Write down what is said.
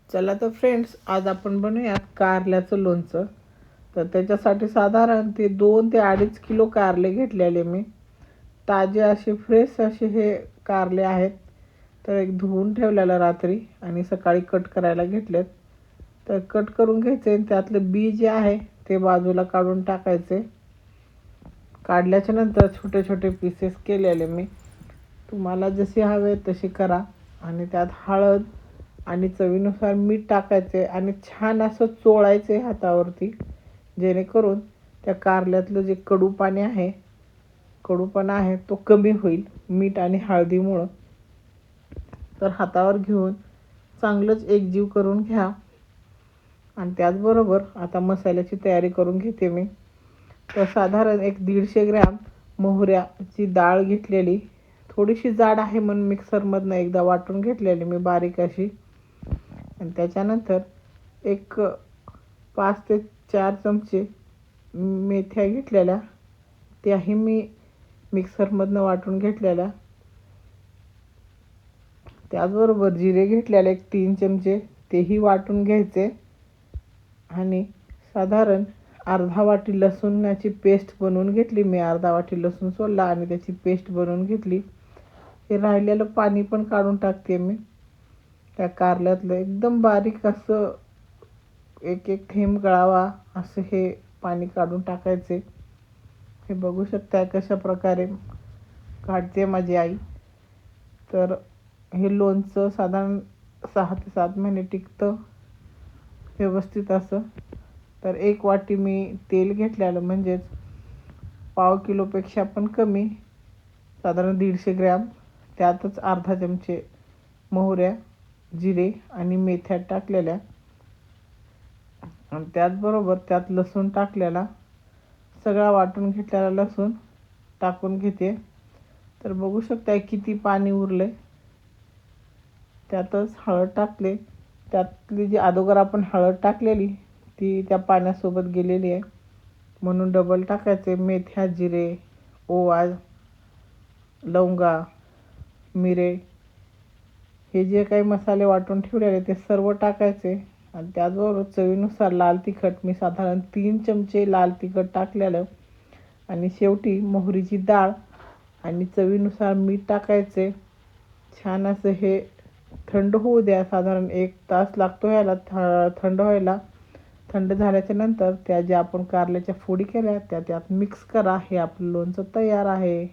चला तर फ्रेंड्स, आज आपण बनवूयात कारल्याचं लोणचं. तर त्याच्यासाठी साधारण ते 2 ते 2.5 किलो कारले घेतलेले मी. ताजे असे फ्रेश असे हे कारले आहेत. तर एक धुवून ठेवलेलं रात्री आणि सकाळी कट करायला घेतलेत. तर कट करून घ्यायचे आणि त्यातलं बी जे आहे ते बाजूला काढून टाकायचे. काढल्याच्या नंतर छोटे छोटे पीसेस केलेले मी. तुम्हाला जसे हवे तसे करा. आणि त्यात हळद आणि चवीनुसार मीठ टाकायचे आणि छान असं चोळायचे हातावरती, जेणेकरून त्या कारल्यातलं जे कडूपणा आहे तो कमी होईल मीठ आणि हळदीमुळं. तर हातावर घेऊन चांगलंच एकजीव करून घ्या. आणि त्याचबरोबर आता मसाल्याची तयारी करून घेते मी. तर साधारण एक 150 ग्रॅम मोहऱ्याची डाळ घेतलेली. थोडीशी जाड आहे म्हणून मिक्सरमधनं एकदा वाटून घेतलेली मी बारीक अशी. आणि त्याच्यानंतर एक 5 ते 4 चमचे मेथ्या घेतलेल्या, त्याही मी मिक्सरमधनं वाटून घेतलेल्या. त्याचबरोबर जिरे घेतलेले एक 3 चमचे, तेही वाटून घ्यायचे. आणि साधारण अर्धा वाटी लसूणाची पेस्ट बनवून घेतली मी. अर्धा वाटी लसूण सोलला आणि त्याची पेस्ट बनवून घेतली. हे राहिलेलं पाणी पण काढून टाकते मी. त्या कारल्यातलं एकदम बारीक असं एक एक थेंब गळावा असं हे पाणी काढून टाकायचे. हे बघू शकताय कशा प्रकारे काढते माझी आई. तर हे लोणचं साधारण 6 ते 7 महिने टिकतं व्यवस्थित असं. तर 1 वाटी मी तेल घेतलेलं, म्हणजेच पाव किलोपेक्षा पण कमी, साधारण 150 ग्रॅम. त्यातच अर्धा चमचे मोहऱ्या, जिरे आणि मेथ्या टाकलेल्या. आणि त्याचबरोबर त्यात लसूण टाकलेला, सगळा वाटून घेतलेला लसूण टाकून घेते. तर बघू शकताय किती पाणी उरले. त्यातच हळद टाकले. त्यातली जी अगोदर आपण हळद टाकलेली ती त्या पाण्यासोबत गेलेली आहे, म्हणून डबल टाकायचे. मेथ्या, जिरे, ओवा, लवंगा, मिरे, हे जे काही मसाले वाटून ठेवलेले ते सर्व टाकायचे. आणि त्याचबरोबर चवीनुसार लाल तिखट, मी साधारण 3 चमचे लाल तिखट टाकलेलं. आणि शेवटी मोहरीची डाळ आणि चवीनुसार मीठ टाकायचे. छान असं हे थंड होऊ द्या. साधारण 1 तास लागतो ह्याला थंड व्हायला. थंड झाल्याच्या नंतर त्या ज्या आपण कारल्याच्या फोडी केल्या त्या त्यात मिक्स करा. हे आपलं लोणचं तयार आहे.